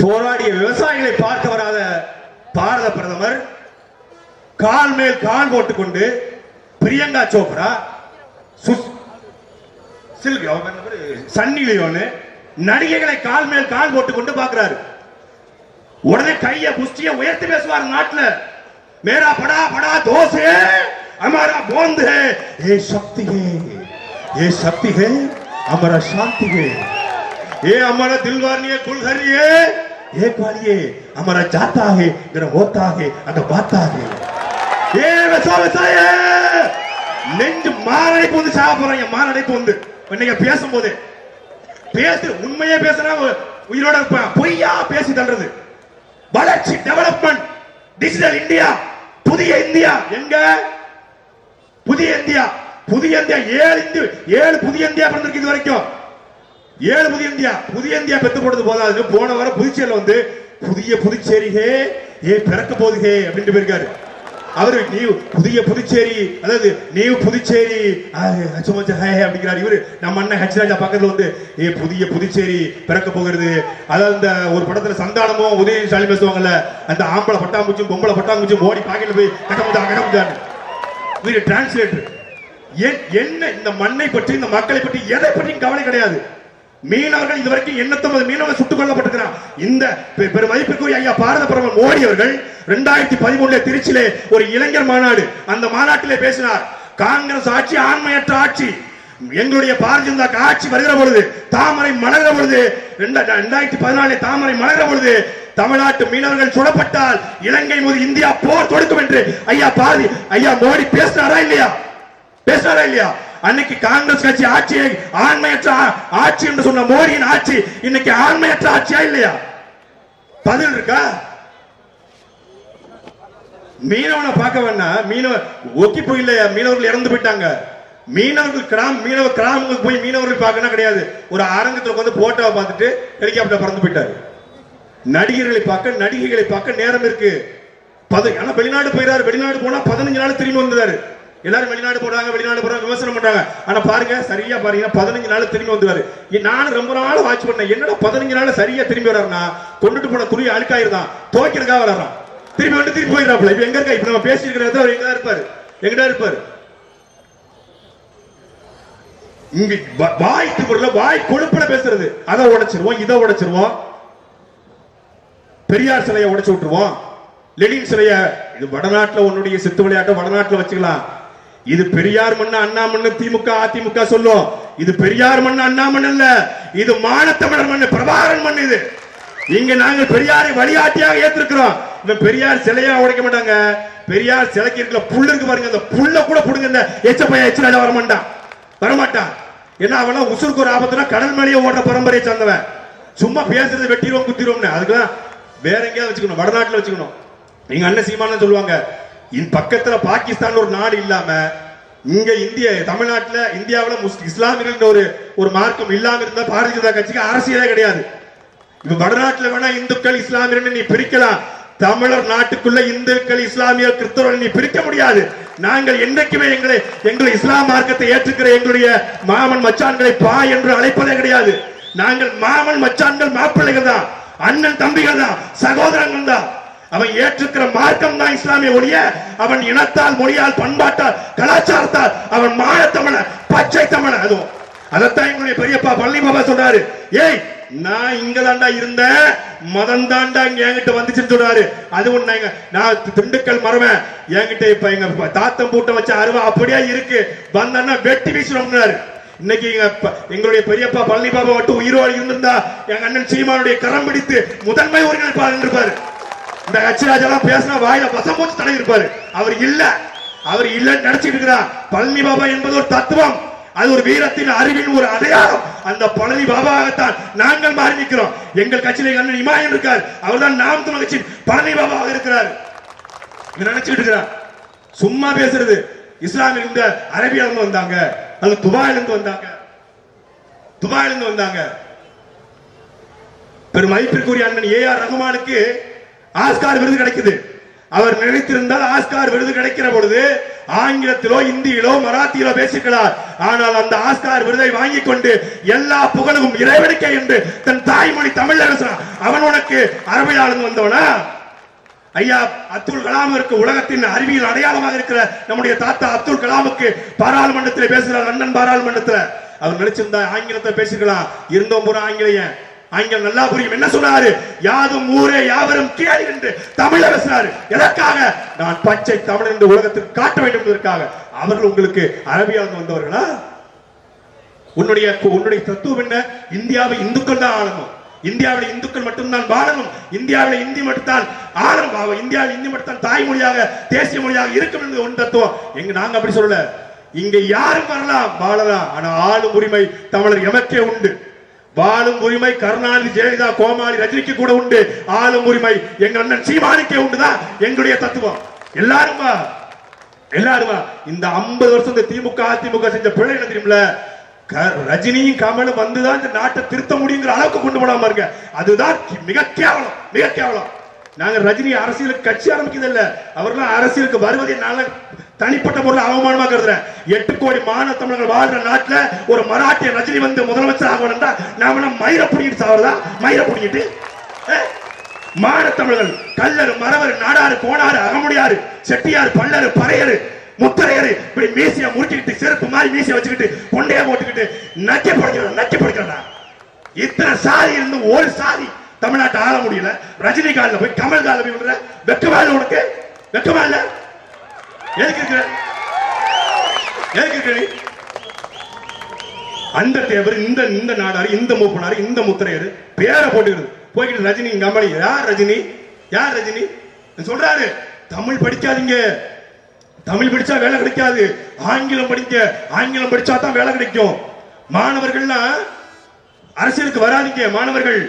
போராடிய விவசாயிகளை பார்க்க வராத பாரத பிரதமர் கால் மேல் கால் போட்டுக்கொண்டு பிரியங்கா சோப்ரா, சன்னி லியோன் நடிகைகளை கால் மேல் கால் போட்டுக்கொண்டு பார்க்கிறாரு. உடனே கைய குஸ்திய உயர்த்தி பேசுவார். நாட்டில் மேரா படா படா தோஸ் है हमारा बोंद है ये शक्ति है हमारा शांति है ये हमारा दिल वारनी कुलहरी है ये कालिए हमारा जाता है अगर होता है अगर बाता है ये वैसा है நெஞ்சு மாரடை போந்து சாப்பிடுறாங்க. மாரடை போந்து இன்னைக்கு பேசும்போது பேசு உண்மையே பேசுறா உயிரோட பொய்யா பேசி தள்ளுறது. வளர்ச்சி டெவலப்மெண்ட் டிஜிட்டல் இந்தியா புதிய இந்தியா எங்க புதிய இந்தியா ஏழு புதிய இந்தியா பிறந்திருக்கு. இது வரைக்கும் 7 புதிய இந்தியா பெத்து போடுறது போதாது. போன வாரம் புதுச்சேரியில வந்து புதிய புதுச்சேரிகே ஏ பிறக்க போதுகே அப்படின்ட்டு போயிருக்காரு அவரு. நீ புதிய புதுச்சேரி அதாவது நீ புதுச்சேரி அப்படிங்கிறார் இவரு. நம்ம அண்ணன் ஹெச்ராஜா பக்கத்துல வந்து ஏ புதிய புதுச்சேரி பிறக்க போகிறது. அதாவது இந்த ஒரு படத்துல சந்தானமும் உதயநிதி ஸ்டாலின் பேசுவாங்கல்ல, அந்த ஆம்பளை பட்டாம்பூச்சும் பொம்பளை பட்டாம்பூச்சும் ஓடி பாக்கெட்ல போய் கட்டமுதான் இவரு டிரான்ஸ்லேட்டர். என்ன இந்த மண்ணை பற்றி இந்த மக்களை பற்றி எதை பற்றியும் கவலை கிடையாது. மீனவர்கள் இதுவரைக்கும் 89 மீனவர்கள் சுட்டுக் கொல்லப்பட்டிருக்கிறார். இந்த பெரும் மதிப்பிற்குரிய ஐயா பாரத பிரதமர் மோடி அவர்கள் 2013 திருச்சியிலே ஒரு இளைஞர் மாநாடு, அந்த மாநாட்டிலே பேசினார். காங்கிரஸ் ஆட்சி ஆண்மையற்ற ஆட்சி, எங்களுடைய பாரதிய ஜனதா ஆட்சி வருகிற பொழுது தாமரை மலர்கிற பொழுது 2014 தாமரை மலர்கிற பொழுது தமிழ்நாட்டு மீனவர்கள் சுடப்பட்டால் இலங்கை மீது இந்தியா போர் தொடுக்கும் என்று ஐயா மோடி பேசினாரா இல்லையா? அன்னைக்கு காங்கிரஸ் கட்சி ஆட்சியை ஆண்மையற்ற ஆட்சி என்று சொன்ன மோடியின் ஆட்சி இன்னைக்கு ஆண்மையற்ற ஆட்சியா இல்லையா? பதில் இருக்கா? மீனவனை பார்க்க வேண்டாம், மீனவர் ஒக்கி போயில்லையா, மீனவர்கள் இறந்து போயிட்டாங்க. மீனவர்கள் கிராமங்களுக்கு போய் மீனவர்கள் பார்க்கணும் கிடையாது. ஒரு அரங்கத்தில் வந்து போட்டோவை பார்த்துட்டு ஹெலிகாப்டர் பறந்து போயிட்டாரு. நடிகர்களை பார்க்க நடிகைகளை பார்க்க நேரம் இருக்கு. ஆனா வெளிநாடு போயிடாரு. வெளிநாடு போனா 15 நாள் திரும்பி வந்தாரு. எல்லாரும் வெளிநாடு போறாங்க விமர்சனம் பண்றாங்க. ஆனா பாருங்க, சரியா பாருங்க, 15 நாள் திரும்பி வந்துவாரு. நானும் ரொம்ப நாள் வாட்ச் பண்ணேன். என்னடா 15 நாள் சரியா திரும்பி வர்றாருன்னா, கொண்டுட்டு போன துணி அழுக்காயிருந்தான், துவைக்கிறதுக்காக வர்றான், திரும்பி போயிடறாப்ல. இப்ப எங்க இருக்கா? இப்ப நம்ம பேசிட்டு இருக்கிற அவர் எங்கதான் இருப்பாரு? இங்க வாய்க்கு பொருள் வாய் கொழுப்புல பேசுறது. அதை உடைச்சிருவோம், இதை உடைச்சிருவோம், பெரியார் சிலையை உடைச்சு விட்டுருவோம், லெனின் சிலைய. இது வடநாட்டுல உன்னுடைய சித்து விளையாட்டை வடநாட்டுல வச்சுக்கலாம். இது பெரியார் மண்ணு அண்ணா மண்ணு திமுக அதிமுக சொல்லும். இது பெரியார் மண்ணு அண்ணா மண்ணு இல்ல, இது மானத்தமிழர் மண்ணு, பிரபாகரன் மண்ணு. இது இங்க நாங்கள் பெரியாரை வழிகாட்டியாக ஏற்றிருக்கிறோம். இவன் பெரியார் சிலையா உடைக்க மாட்டாங்க. பெரியார் சிலைக்கு இருக்கிற புல்லு இருக்கு பாருங்க, அந்த புல்ல கூட புடுங்க. இந்த எச்சராஜா வரமாட்டான். ஏன்னா அவன் உசுருக்கு ஒரு ஆபத்துனா கடல் மேலேயே ஓடுற பரம்பரையை சார்ந்தவன். சும்மா பேசுறது வெட்டிடுவோம் குத்திடுவோம்னு. அதுக்கெல்லாம் வேற எங்கேயாவது வச்சுக்கணும், வடநாட்டுல வச்சுக்கணும். நீங்க அண்ணன் சீமானு சொல்லுவாங்க, பக்கத்துல பாகிஸ்தான் ஒரு நாடு இல்லாம இங்க தமிழ்நாட்டுல இந்தியாவில இஸ்லாமியர்கள் ஒரு மார்க்கம் இல்லாம இருந்தா பாரதிய ஜனதா கட்சிக்கு அரசியலே கிடையாது. இப்ப வடநாட்டுல வேணா இந்துக்கள் இஸ்லாமியர்கள் நீ பிரிக்கலாம். தமிழர் நாட்டுக்குள்ள இந்துக்கள் இஸ்லாமியர் கிறிஸ்தவர்கள் நீ பிரிக்க முடியாது. நாங்கள் என்றைக்குமே எங்களை இஸ்லாம் மார்க்கத்தை ஏற்றுக்கிற எங்களுடைய மாமன் மச்சான்களை பா என்று அழைப்பதே கிடையாது. நாங்கள் மாமன் மச்சான்கள் மாப்பிள்ளைகள் தான், அண்ணன் தம்பிகள் தான், சகோதரங்கள் தான். அவன் ஏற்றுக்கிற மார்க்கம் தான் இஸ்லாமிய ஒழிய அவன் இனத்தால் மொழியால் பண்பாட்டால் கலாச்சாரத்தால் அவன் மான தமிழ பச்சை தமிழ. அதுவும் அதைத்தான் எங்களுடைய பெரியப்பா பழனி பாபா சொல்றாரு. ஏய், நான் இங்க தாண்டா இருந்தேன், மதம் தாண்டா இங்க என்கிட்ட வந்துச்சுன்னு சொல்றாரு. அது ஒண்ணு. நான் திண்டுக்கல் மரவன், என்கிட்ட இப்ப எங்க தாத்தம் பூட்டம் வச்ச அருவா அப்படியே இருக்கு, வந்தா வெட்டி வீசுறோம்னாரு. இன்னைக்கு எங்களுடைய பெரியப்பா பழனி பாபா மட்டும் உயிரோடு இருந்திருந்தா எங்க அண்ணன் சீமானுடைய கரம் பிடித்து முதன்மை ஒருங்கிணைப்பாளர் இருப்பாரு. இந்த ஹெச்ராஜெல்லாம் பேசினா வாயில வசம் போச்சு தடை இருப்பாரு. அவர் இல்லன்னு நினைச்சிட்டு இருக்கிறார். பழனி பாபா என்பது ஒரு தத்துவம், அது ஒரு வீரத்தின் அறிவின் ஒரு அடையாளம். அந்த பழனி பாபாவாகத்தான் நாங்கள் மாறி நிற்கிறோம். எங்கள் கட்சியில அண்ணன் இமாயன் இருக்கார், அவர் தான் நாம் தமிழ் கட்சி பழனி பாபாவாக இருக்கிறார். நினைச்சுட்டு இருக்கிறார். சும்மா பேசுறது. இஸ்லாமிய இந்த அரேபியால இருந்து வந்தாங்க, அது துபாயில இருந்து வந்தாங்க. பெரும் மதிப்பிற்குரிய அண்ணன் ஏஆர் ரகுமானுக்கு ஆஸ்கார் விருது கிடைக்குது. அவர் நினைத்திருந்தால் ஆஸ்கார் விருது கிடைக்கிற பொழுது ஆங்கிலத்திலோ இந்தியிலோ மராத்தியிலோ பேசிக்கிறார். ஆனால் அந்த ஆஸ்கார் விருதை வாங்கிக் கொண்டு எல்லா புகழும் இறைவனுக்கே என்று தன் தாய்மொழி தமிழ்ல பேசுறான். அவன் உனக்கு அரபியாளன் வந்தவனா? ஐயா அப்துல் கலாமிற்கு உலகத்தின் அறிவியல் அடையாளமாக இருக்கிற நம்முடைய தாத்தா அப்துல் கலாமுக்கு பாராளுமன்றத்தில் பேசுகிறார். லண்டன் பாராளுமன்றத்தில் அவர் நினைச்சிருந்தா ஆங்கிலத்தை பேசிக்கலாம். இருந்தோம் பூரா ஆங்கிலேயன், ஆங்கிலம் நல்லா புரியும். என்ன சொன்னாரு? யாதும் ஊரே யாவரும் கேளு என்று தமிழ பேசினாரு. எதற்காக? நான் பச்சை தமிழ் என்று உலகத்துக்கு காட்ட வேண்டும் என்பதற்காக. அவர்கள் உங்களுக்கு அரபியால் வந்தவர்களா? உன்னுடைய தத்துவம் என்ன? இந்தியாவை இந்துக்கள் தான் ஆளணும், இந்தியாவில் இந்துக்கள் மட்டும்தான் வாழணும், இந்தியாவில் இந்தி மட்டும்தான் ஆளணும், இந்தியாவில் இந்தி மட்டும்தான் தாய்மொழியாக தேசிய மொழியாக இருக்கும் என்று ஒன்று தத்துவம். எங்க நாங்க அப்படி சொல்லல. இங்க யாரும் வரலாம், வாழலாம். ஆனா ஆளும் உரிமை தமிழர் எமக்கே உண்டு. வாழும் உரிமை கருணாநிதி, ஜெயலலிதா, கோமாளி, ரஜினிக்கு கூட உண்டு. ஆளும் உரிமை எங்க அண்ணன் சீமானுக்கே உண்டுதான் எங்களுடைய தத்துவம். எல்லாருமா எல்லாருமா இந்த 50 வருஷம் இந்த திமுக அதிமுக செஞ்ச பிழை என்ன தெரியுமில்ல? ரஜினியும் கமலும் வந்துதான் இந்த நாட்டை திருத்த முடியுங்கிற அளவுக்கு கொண்டு போனாம இருக்க. அதுதான் மிக கேவலம், மிக கேவலம். நாங்க ரஜினி அரசியலுக்கு கட்சி ஆரம்பிக்கிறது இல்ல, அவர்கள் அரசியலுக்கு வருவதை நாங்கள் தனிப்பட்ட முறையில் அவமானமாக கருதுறேன். 8 கோடி மாநில தமிழர்கள் வாழ்ற நாட்டுல ஒரு மராட்டிய ரஜினி வந்து முதலமைச்சர் ஆகணும்னா நாம மயிர புடிக்கிட்டு சாவறதா? மயிர புடிக்கிட்டு மாநில தமிழர்கள் கல்லர், மரவர், நாடாறு, கோணாறு, அகமுடியாறு, செட்டியார், பல்லரு, பறையரு, முத்தரையரு இப்படி மீசிய முறுக்கிட்டு செருப்பு மாதிரி மீசிய வச்சுக்கிட்டு கொண்டைய போட்டுக்கிட்டு நக்கி படிக்கிறா. இத்தனை சாதி இருந்து ஒரு சாதி தமிழ்நாட்டை ஆள முடியல. ரஜினி காலில் போய் கமல் காலில் போய் விடுற வெக்கமா இல்ல? உனக்கு வெக்கமா இல்ல? எதுக்கு இருக்கிற? எதுக்கு இருக்கிற? அந்த தேவர், இந்த நாடாரு, இந்த மூப்பனாரு, இந்த முத்திரையரு பேரை போட்டுக்கிறது போய்கிட்டு ரஜினி கமலி. யார் ரஜினி? யார் ரஜினி சொல்றாரு? தமிழ் படிக்காதீங்க, தமிழ் படிச்சா வேலை கிடைக்காது, ஆங்கிலம் படிக்க, ஆங்கிலம் படிச்சா தான் வேலை கிடைக்கும். மாணவர்கள்லாம் அரசியலுக்கு வராதீங்க, மாணவர்கள்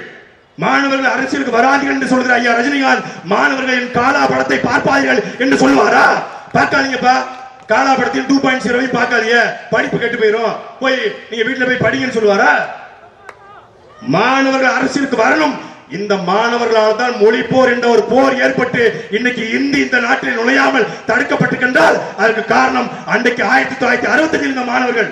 அரசியலுக்கு வராதீர்கள் என்று சொல்கிற ஐயா ரஜினிகாந்த் மாணவர்களின் காலா படத்தை பார்ப்பார்கள் என்று சொல்லுவாரா? பார்க்காதீங்கப்பா, காலா படத்தின் 2.0 பார்க்காதீங்க, படிப்பு கெட்டு போயிடும், போய் நீங்க வீட்டுல போய் படிங்கன்னு சொல்லுவாரா? மாணவர்கள் அரசியலுக்கு வரணும். இந்த மாணவர்களால் தான் மொழி போர் என்ற ஒரு போர் ஏற்பட்டு இன்னைக்கு இந்தி இந்த நாட்டில் நுழையாமல் தடுக்கப்பட்டிருக்கின்றால் அதற்கு காரணம் அன்றைக்கு 1965 இந்த மாணவர்கள்.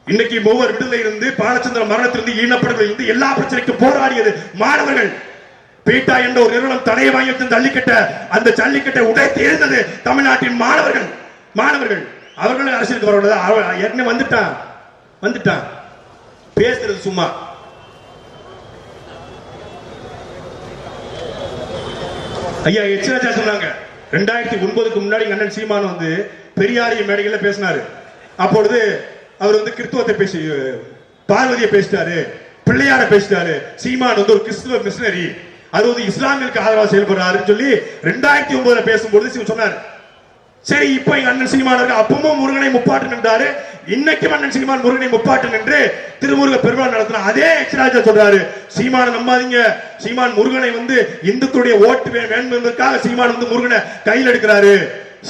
இன்னைக்கு மூவர் விடுதலை இருந்து, பாலச்சந்திர மரணத்திலிருந்து, ஈனப்படுதல் இருந்து எல்லா பிரச்சனைக்கும் போராடியது மாணவர்கள். பீட்டா என்ற ஒரு நிறுவனம் தடையை வாங்கி வச்சு ஜல்லிக்கட்ட, அந்த ஜல்லிக்கட்டை உடைத்து இருந்தது தமிழ்நாட்டின் மாணவர்கள். அவர்கள் அரசியலுக்கு வரக்கூடாது. ஏற்கனவே வந்துட்டான் பேசுறது சும்மா. ஐயா எச்ராஜா சொன்னாங்க 2009க்கு முன்னாடி அண்ணன் சீமான் வந்து பெரியாரிய மேடைகள்ல பேசினாரு. அப்பொழுது அவர் வந்து கிறிஸ்துவத்தை பேசி, பார்வதியை பேசிட்டாரு, பிள்ளையார பேசிட்டாரு. சீமான் வந்து ஒரு கிறிஸ்துவ மிஷனரி, அது வந்து இஸ்லாமியருக்கு ஆதரவாக செயல்படுறாருன்னு சொல்லி 2009 பேசும்போது சொன்னார். சரி, இப்ப எங்க அண்ணன் சீமான் அப்பவும் முருகனை முப்பாட்டு நின்றாரு, இன்னைக்கும் அண்ணன் சீமான் முருகனை முப்பாட்டு நின்று திருமுருக பெருவிழா நடத்தினார். அதே எச்ராஜா சொல்றாரு, சீமான நம்பாதீங்க, சீமான் முருகனை வந்து இந்துக்களுடைய ஓட்டு வேண்டும் என்பதற்காக சீமான் வந்து முருகனை கையில் எடுக்கிறாரு,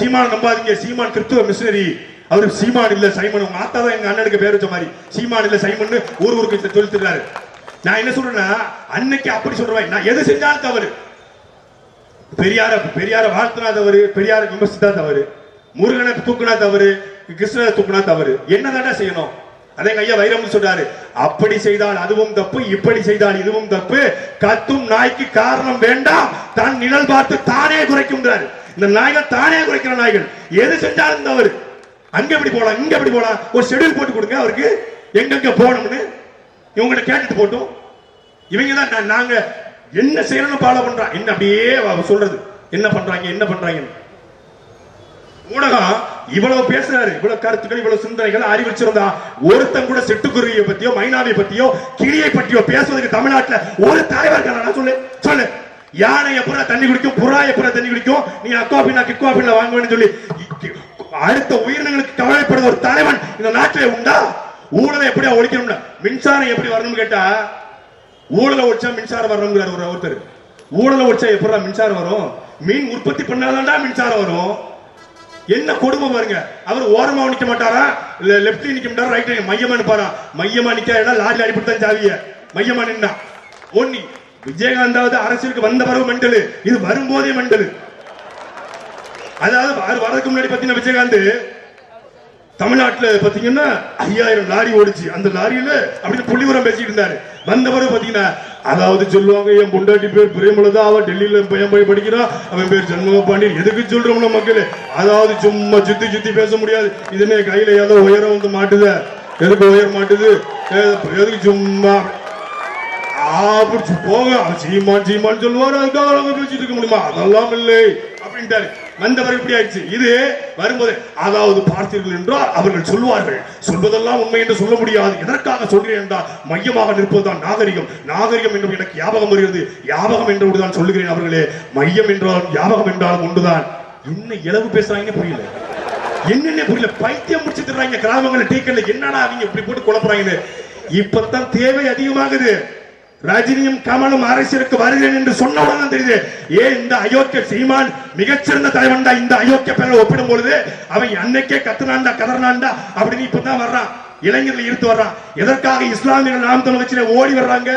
சீமான நம்பாதீங்க, சீமான் கிறிஸ்துவ மிஷனரி, அவரு சீமான் இல்ல சைமன். உங்க ஆத்தா தான் எங்க அண்ணனுக்கு பேர் வச்ச மாதிரி சீமான் இல்ல சைமன் ஊருக்கு சொல்லிட்டுறாரு. நான் என்ன சொல்றேன்னா, அன்னைக்கு அப்படி சொல்றேன், நான் எது செஞ்சாலும் தவறு. பெரியார வாழ்த்தினா தவறு, பெரியார விமர்சித்தா தவறு, முருகனை தூக்குனா தவறு, கிருஷ்ணனை தூக்குனா தவறு. என்னதானே செய்யணும்? அதே ஐயா வைரம் சொல்றாரு, அப்படி செய்தால் அதுவும் தப்பு, இப்படி செய்தால் இதுவும் தப்பு, கத்தும் நாய்க்கு காரணம் வேண்டாம், தான் நிழல் பார்த்து தானே குறைக்கின்றார். இந்த நாய்கள் தானே குறைக்கிற நாய்கள், எது செஞ்சாலும் தவறு. அங்க எப்படி போலாம், இங்க எப்படி போலாம், ஒரு ஷெட்யூல் போட்டு கொடுங்க அவருக்கு, எங்க போகணும்னு இவங்க கேட்டுட்டு போட்டோம். இவங்க தான் நாங்க என்ன செய்யணும்னு ஃபாலோ பண்றாங்க. என்ன அப்படியே சொல்றது, என்ன பண்றாங்க. ஊடகம் இவ்வளவு பேசுறாரு, இவ்வளவு கருத்துக்கள், இவ்வளவு சிந்தனைகள், அறிவிச்சிருந்தா ஒருத்தன் கூட சிட்டுக்குருவியை பத்தியோ, மைனாவை பத்தியோ, கிளியை பத்தியோ பேசுவதற்கு தமிழ்நாட்டுல ஒரு தலைவர் சொல்லு. யானை எப்பறம் தண்ணி குடிக்கும், புறா எப்பறம் தண்ணி குடிக்கும், நீ அக்வாபினா கிக்வாபினா வாங்குவேன்னு சொல்லி அடுத்த உயிரினங்களுக்கு கவலைப்படுற ஒரு தலைவன் இந்த நாட்டிலே உண்டா? ஊழலை எப்படியா ஒழிக்கணும்னா, மின்சாரம் எப்படி வரணும்னு கேட்டா, ஊழலை ஒழிச்சா மின்சாரம் வரணுங்கிறார் ஒருத்தர். ஊழலை ஒழிச்சா எப்படா மின்சாரம் வரும்? மீன் உற்பத்தி பண்ணாதான்டா மின்சாரம் வரும். என்ன கொடுமை பாருங்க. அவர் ஓரமா நிக்க மாட்டாரா, லெப்ட்ல நிக்க மாட்டாரா, ரைட்ல மையமா நிப்பாரா. மையமா நிக்க லாரி அடிப்பட்டு சாவிய மையமா நின்னா ஒன்னி. விஜயகாந்தாவது அரசியலுக்கு வந்த பிறகு மெண்டலு, இது வரும்போதே மெண்டலு. அதாவது வரதுக்கு முன்னாடி பாத்தீங்கன்னா விஜயகாந்த் தமிழ்நாட்டுல பாத்தீங்கன்னா 5000 லாரி ஓடிச்சு. அந்த லாரியில அப்படின்னு புள்ளிவரம் பேசிட்டு இருந்தாரு. வந்தவரை பாத்தீங்கன்னா அதாவது சொல்லுவாங்க, என் பொண்டாட்டி பேர் பிரேமலதா, அவன் டெல்லியில பையன் போய் படிக்கிறான், அவன் பேர் ஜன்ம பாண்டியன். எதுக்கு சொல்றோம்னா மக்கள், அதாவது சும்மா சுத்தி சுத்தி பேச முடியாது. இதுமே கையில ஏதோ உயரம் வந்து மாட்டுத, எதுக்கு உயர் மாட்டுது, எதுக்கு சும்மா போக சீமான் சீமான் சொல்லுவாரு, அதுக்காக பேசிட்டு இருக்க முடியுமா? அதெல்லாம் இல்லை அப்படின்ட்டாரு. வந்தவர் இப்படி ஆயிடுச்சு. இது வரும்போது அதாவது பார்த்தீர்கள் என்றால் அவர்கள் சொல்வார்கள், சொல்வதெல்லாம் உண்மை என்று சொல்ல முடியாது. எதற்காக சொல்கிறேன் என்றால் மையமாக நிற்பதுதான் நாகரிகம். நாகரிகம் என்று எனக்கு ஞாபகம் வருகிறது. ஞாபகம் என்று தான் சொல்லுகிறேன் அவர்களே. மையம் என்றாலும் ஞாபகம் என்றாலும் ஒன்றுதான். என்ன இளவு பேசுறாங்கன்னு புரியல, என்னென்ன புரியல. பைத்தியம் முடிச்சு தர்றாங்க கிராமங்கள் டீக்கல்ல. என்னடா அவங்க இப்படி போட்டு குழப்பறாங்க. இப்பதான் தேவை அதிகமாகுது. ரஜினியும் கமலும் அரசியலுக்கு வருகிறேன் என்று சொன்னவுடன் தெரியுது, ஏன் இந்த அயோக்கிய சீமான் மிகச்சிறந்த தலைவன்டா. இந்த அயோக்கிய பேரை ஒப்பிடும் பொழுது அவன் அன்னைக்கே கத்துனாண்டா கதர்னாண்டா அப்படின்னு இப்பதான் வர்றான். இளைஞர்கள் இழுத்து வர்றான். எதற்காக இஸ்லாமியர்கள் நாம் தமிழ் கட்சியில ஓடி வர்றாங்க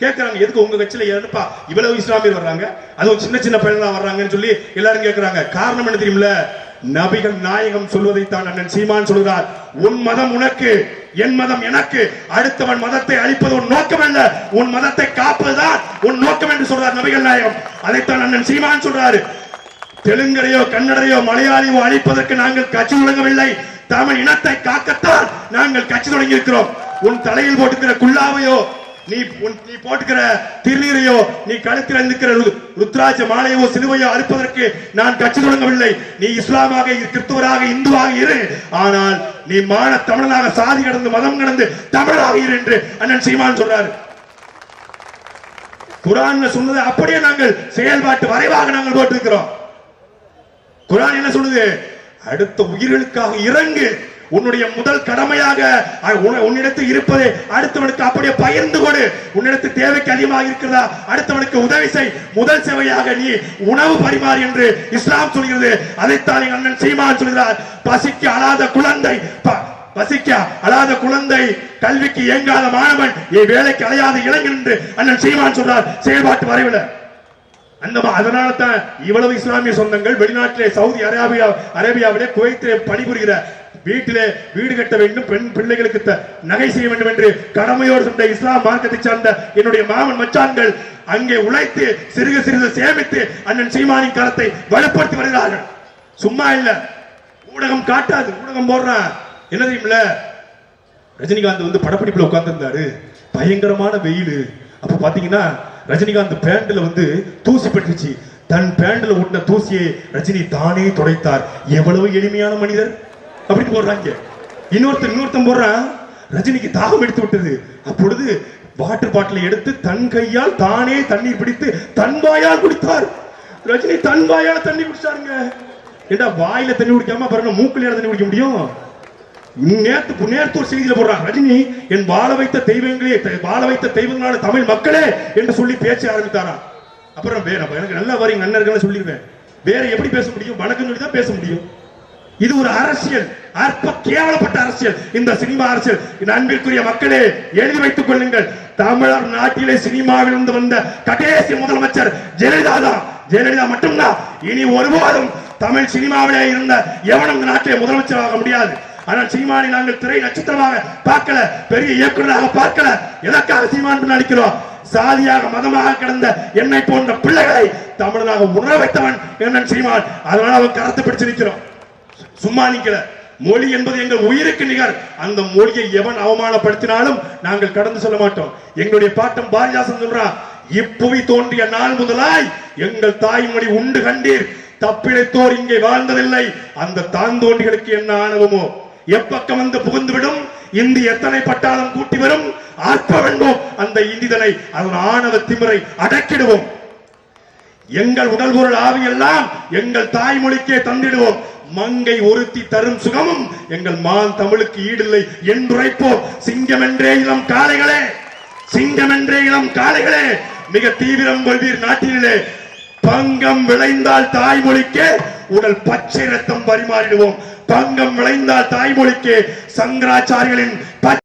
கேட்கிறாங்க. எதுக்கு உங்க கட்சியில ஏன்பா இவ்வளவு இஸ்லாமியர் வர்றாங்க, அதுவும் சின்ன சின்ன பையன்லாம் வர்றாங்கன்னு சொல்லி எல்லாரும் கேட்கிறாங்க. காரணம் என்ன தெரியுமில்ல? நபிகள் நாயகம் சொல்வதைத்தான் அண்ணன் சீமான் சொல்கிறார். உன் மதம் உனக்கு, என் மதம் எனக்கு. அடுத்தவன் மதத்தை அழிப்பது உன் நோக்கம் அல்ல, உன் மதத்தை காப்பதுதான் உன் நோக்கம் என்று சொல்றார் நபிகள் நாயகம். அதைத்தான் அண்ணன் சீமான் சொல்றாரு. தெலுங்கரையோ கன்னடரையோ மலையாளியோ அழிப்பதற்கு நாங்கள் கட்சி தொடங்கவில்லை, தமிழ் இனத்தை காக்கத்தான் நாங்கள் கட்சி தொடங்கி இருக்கிறோம். உன் தலையில் போட்டுக்கிற குல்லாவையோ, நீ போட்டுக்கிற திருநீரையோ, நீ கழுத்தில் அணிந்திருக்கிற ருத்ராட்ச மாலையோ சிலுவையோ அறுப்பதற்கு நான் கட்சி தொடங்கவில்லை. நீ இஸ்லாமாக, கிறிஸ்துவராக, இந்துவாக இரு, ஆனால் நீ மான தமிழனாக, சாதி கடந்து மதம் கடந்து தமிழராக இரு என்று அண்ணன் சீமான் சொல்றாரு. குர்ஆன்ல சொன்னது அப்படியே நாங்கள் செயல்பாட்டு வரைவாக நாங்கள் போட்டிருக்கிறோம். குர்ஆன் என்ன சொல்லுது? அடுத்த உயிர்களுக்காக இறங்கு. உன்னுடைய முதல் கடமையாக உன்னிடத்தில் இருப்பதை அடுத்தவனுக்கு அப்படியே பகிர்ந்து கொடு. உன்னிடத்தில் தேவைக்கு அதிகமாக இருக்கிறதா, அடுத்தவனுக்கு உதவி செய். முதல் சேவையாக நீ உணவு பரிமாறு என்று இஸ்லாம் சொல்கிறது. அதைத்தான் அண்ணன் சீமான் சொல்கிறார். பசிக்க அழாத குழந்தை, கல்விக்கு ஏங்காத மாணவன், வேலைக்கு அலையாத இளைஞன் என்று அண்ணன் சீமான் சொல்றார் செயல்பாட்டு வரைவில். அதனால தான் இவ்வளவு இஸ்லாமிய சொந்தங்கள் வெளிநாட்டிலே, சவுதி அரேபியாவிலே, குவைத்திலே பணிபுரிகிற வீட்டிலே வீடு கட்ட வேண்டும், பெண் பிள்ளைகளுக்கு நகை செய்ய வேண்டும் என்று கடமையோடு சொன்ன இஸ்லாம் மார்க்கத்தை சார்ந்த என்னுடைய மாமன் மச்சான்கள் அங்கே உழைத்து சிறுக சிறிது சேமித்து அண்ணன் சீமானின் கரத்தை வலுப்படுத்தி வருகிறார்கள். சும்மா இல்ல, ஊடகம் காட்டாது, ஊடகம் போடுறான். என்ன தெரியுமில்ல, ரஜினிகாந்த் வந்து படப்பிடிப்புல உட்கார்ந்து இருந்தாரு. பயங்கரமான வெயில். அப்ப பாத்தீங்கன்னா ரஜினிகாந்த் பேண்ட்ல வந்து தூசி பட்டுச்சு. தன் பேண்ட்ல ஒட்டின தூசியை ரஜினி தானே துடைத்தார். எவ்வளவு எளிமையான மனிதர் அப்படின்னு போடுறாங்க. இன்னொருத்தன் போடுறான், ரஜினிக்கு தாகம் எடுத்து விட்டது. அப்பொழுது வாட்டர் பாட்டிலை எடுத்து தன் கையால் தானே தண்ணீர் பிடித்து தன் வாயால் குடித்தார். ரஜினி தன் வாயால தண்ணி குடிச்சாருங்க. ஏண்டா வாயில தண்ணி குடிக்காம பாருங்க மூக்குல தண்ணி குடிக்க முடியும்? நேற்று ஒரு செய்தியில போடுறாங்க, ரஜினி என் வாழ வைத்த தெய்வங்களான தமிழ் மக்களே என்று சொல்லி பேச்ச ஆரம்பித்தாரா. அப்புறம் எனக்கு நல்லா வரீங்க நன்னர்கள் சொல்லிடுவேன். வேற எப்படி பேச முடியும்? வணக்கம் சொல்லி தான் பேச முடியும். இது ஒரு அரசியல், அற்ப கேவலப்பட்ட அரசியல், இந்த சினிமா அரசியல். அன்பிற்குரிய மக்களே, எழுதி வைத்துக் கொள்ளுங்கள். தமிழர் நாட்டிலே சினிமாவில் இருந்து வந்த கடைசி முதலமைச்சர் ஜெயலலிதா தான். ஜெயலலிதா மட்டும்தான். இனி ஒருபோதும் தமிழ் சினிமாவிலே இருந்த எவனும் நாட்டிலே முதலமைச்சராக முடியாது. ஆனால் சீமானை நாங்கள் திரை நட்சத்திரமாக பார்க்கல, பெரிய இயக்குநராக பார்க்கல. எதற்காக சீமான் நடிக்கிறோம்? சாதியாக மதமாக கிடந்த என்னை போன்ற பிள்ளைகளை தமிழனாக உணர வைத்தவன் என்ன சீமான். அதனால அவன் கரத்தை பிடிச்சு நிற்கிறோம், சும்மா நிக்கல. மொழி என்பது எங்கள் உயிருக்கு நிகர். அந்த மொழியை எவன் அவமானப்படுத்தினாலும் நாங்கள் கடந்து சொல்ல மாட்டோம். எங்களுடைய பாட்டம் பாரதிதாசன் சொல்றான், இப்புவி தோன்றிய நாள் முதலாய் எங்கள் தாய்மொழி உண்டு கண்டீர், தப்பிழைத்தோர் இங்கே வாழ்ந்ததில்லை, அந்த தாந்தோண்டிகளுக்கு என்ன ஆணவமோ எப்பக்கம் வந்து புகுந்துவிடும், இந்தி எத்தனை பட்டாளம் கூட்டி வரும், ஆர்ப்ப வேண்டும் அந்த இந்திதனை, அதன் ஆணவ திமிரை அடக்கிடுவோம். எங்கள் உடல் பொருள் ஆவியெல்லாம் எங்கள் தாய்மொழிக்கே தந்திடுவோம். மங்கை ஒருத்தி தரும் சுகமும் எங்கள் மான் தமிழுக்கு ஈடில்லை என்றுரைப்போம். சிங்கம் என்றே இளம் காளைகளே, சிங்கம் என்றே இளம் காளைகளே, மிக தீவிரம் கொள்வீர் நாட்டிலே. பங்கம் விளைந்தால் தாய்மொழிக்கே உடல் பச்சை ரத்தம் பரிமாறிடுவோம். பங்கம் விளைந்தால் தாய்மொழிக்கே சங்கராச்சாரிகளின்